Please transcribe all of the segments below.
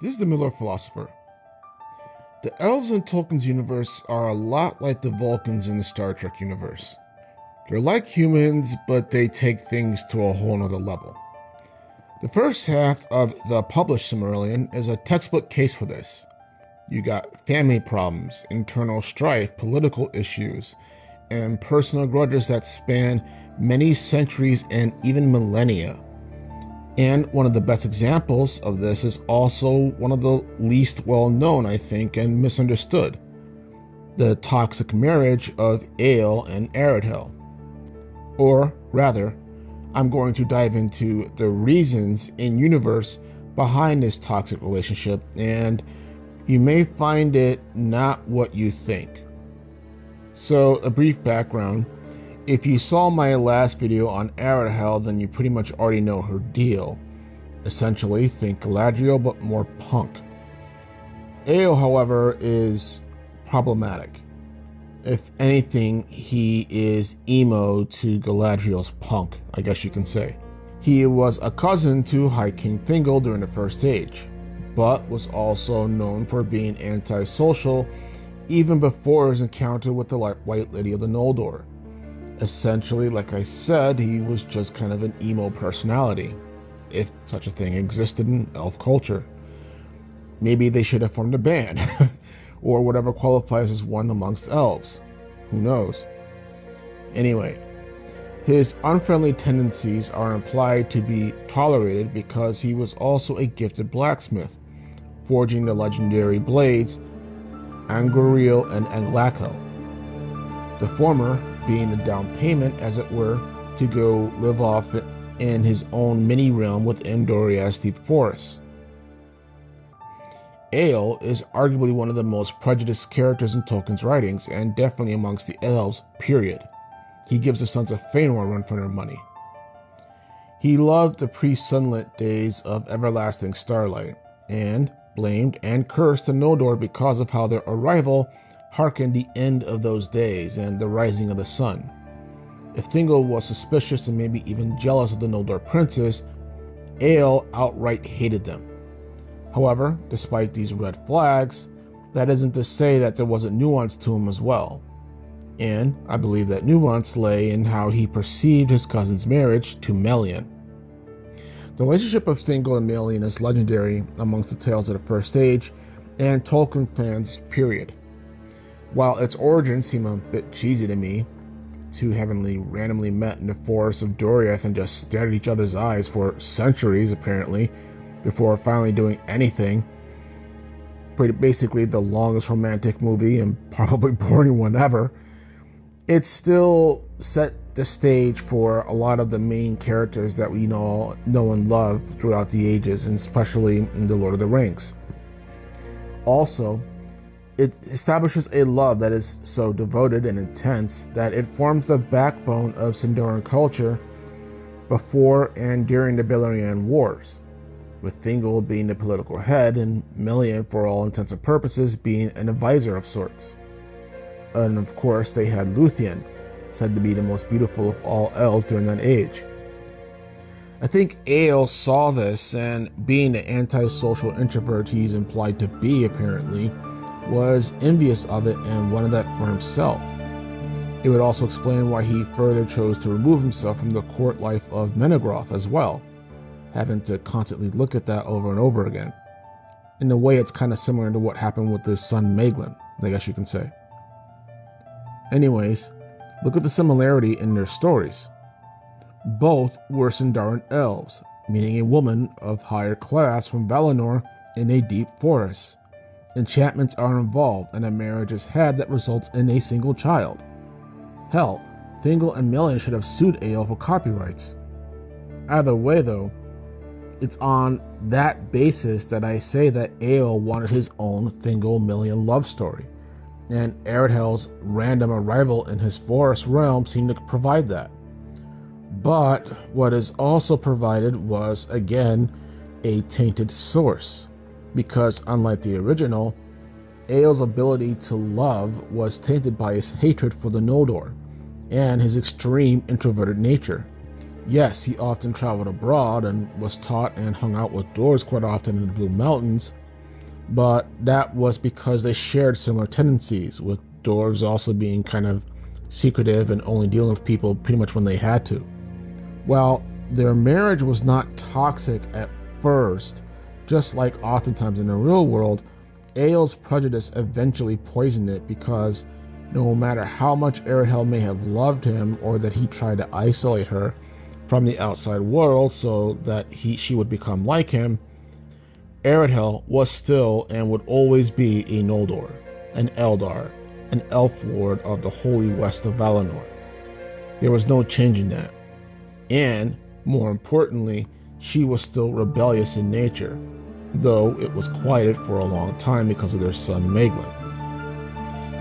This is the Miller philosopher. The elves in Tolkien's universe are a lot like the Vulcans in the Star Trek universe. They're like humans, but they take things to a whole nother level. The first half of the published Silmarillion is a textbook case for this. You got family problems, internal strife, political issues, and personal grudges that span many centuries and even millennia. And one of the best examples of this is also one of the least well-known, I think, and misunderstood. The toxic marriage of Eol and Aredhel. Or rather, I'm going to dive into the reasons in universe behind this toxic relationship, and you may find it not what you think. So, a brief background. If you saw my last video on Aredhel, then you pretty much already know her deal. Essentially, think Galadriel, but more punk. Eol, however, is problematic. If anything, he is emo to Galadriel's punk, I guess you can say. He was a cousin to High King Thingol during the First Age, but was also known for being antisocial even before his encounter with the White Lady of the Noldor. Essentially, like I said, he was just kind of an emo personality, if such a thing existed in elf culture. Maybe they should have formed a band, or whatever qualifies as one amongst elves. Who knows? Anyway, his unfriendly tendencies are implied to be tolerated because he was also a gifted blacksmith, forging the legendary blades Angoriel and Anglako. The former being a down payment, as it were, to go live off in his own mini-realm within Doriath's deep forests. Eol is arguably one of the most prejudiced characters in Tolkien's writings, and definitely amongst the elves, period. He gives the Sons of Fëanor a run for their money. He loved the pre-sunlit days of everlasting starlight, and blamed and cursed the Noldor because of how their arrival harkened the end of those days and the rising of the sun. If Thingol was suspicious and maybe even jealous of the Noldor princes, Eol outright hated them. However, despite these red flags, that isn't to say that there wasn't nuance to him as well. And I believe that nuance lay in how he perceived his cousin's marriage to Melian. The relationship of Thingol and Melian is legendary amongst the tales of the First Age and Tolkien fans, period. While its origins seem a bit cheesy to me, two heavenly randomly met in the forests of Doriath and just stared at each other's eyes for centuries, apparently, before finally doing anything. Basically the longest romantic movie and probably boring one ever. It still set the stage for a lot of the main characters that we know and love throughout the ages, and especially in The Lord of the Rings. Also, it establishes a love that is so devoted and intense that it forms the backbone of Sindarin culture before and during the Beleriand Wars, with Thingol being the political head and Melian, for all intents and purposes, being an advisor of sorts. And of course, they had Luthien, said to be the most beautiful of all elves during that age. I think Eol saw this, and being the antisocial introvert he's implied to be, apparently, was envious of it and wanted that for himself. It would also explain why he further chose to remove himself from the court life of Menegroth as well, having to constantly look at that over and over again. In a way, it's kind of similar to what happened with his son Maeglin, I guess you can say. Anyways, look at the similarity in their stories. Both were Sindarin elves, meaning a woman of higher class from Valinor in a deep forest. Enchantments are involved, and a marriage is had that results in a single child. Hell, Thingol and Melian should have sued Eol for copyrights. Either way, though, it's on that basis that I say that Eol wanted his own Thingol-Melian love story, and Aredhel's random arrival in his forest realm seemed to provide that. But what is also provided was, again, a tainted source, because unlike the original, Eol's ability to love was tainted by his hatred for the Noldor and his extreme introverted nature. Yes, he often traveled abroad and was taught and hung out with dwarves quite often in the Blue Mountains, but that was because they shared similar tendencies, with dwarves also being kind of secretive and only dealing with people pretty much when they had to. While their marriage was not toxic at first, just like oftentimes in the real world, Eol's prejudice eventually poisoned it, because no matter how much Aredhel may have loved him, or that he tried to isolate her from the outside world so that she would become like him, Aredhel was still and would always be a Noldor, an Eldar, an elf lord of the holy west of Valinor. There was no changing that. And, more importantly, she was still rebellious in nature, though it was quieted for a long time because of their son Maeglin.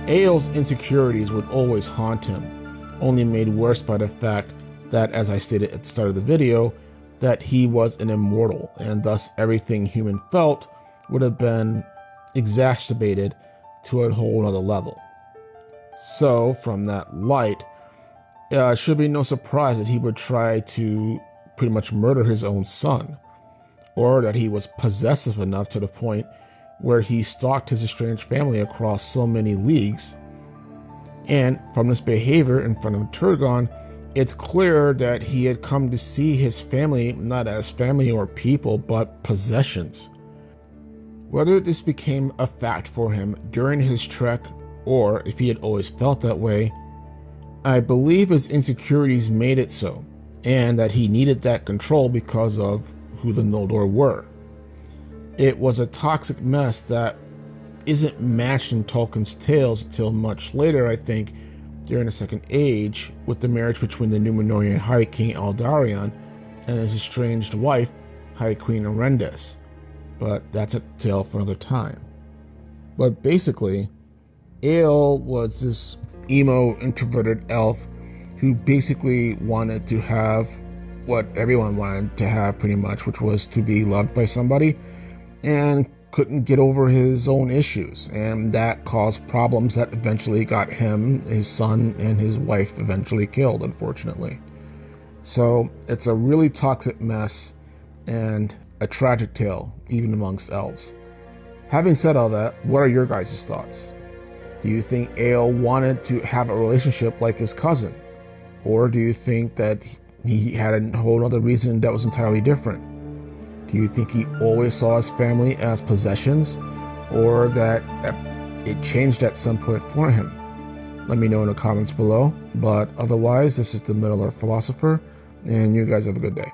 Eol's insecurities would always haunt him, only made worse by the fact that, as I stated at the start of the video, that he was an immortal, and thus everything human felt would have been exacerbated to a whole other level. So, from that light, it should be no surprise that he would try to pretty much murder his own son, or that he was possessive enough to the point where he stalked his estranged family across so many leagues. And from this behavior in front of Turgon, it's clear that he had come to see his family not as family or people, but possessions. Whether this became a fact for him during his trek, or if he had always felt that way, I believe his insecurities made it so, and that he needed that control because of who the Noldor were. It was a toxic mess that isn't matched in Tolkien's tales until much later, I think, during the Second Age, with the marriage between the Númenórean High King Eldarion and his estranged wife, High Queen Arendes. But that's a tale for another time. But basically, Eol was this emo, introverted elf who basically wanted to have what everyone wanted to have pretty much, which was to be loved by somebody, and couldn't get over his own issues, and that caused problems that eventually got him, his son, and his wife eventually killed, unfortunately. So it's a really toxic mess and a tragic tale, even amongst elves. Having said all that, what are your guys' thoughts? Do you think Eol wanted to have a relationship like his cousin? Or do you think that he had a whole other reason that was entirely different? Do you think he always saw his family as possessions, or that it changed at some point for him? Let me know in the comments below. But otherwise, this is the Middle-earth Philosopher, and you guys have a good day.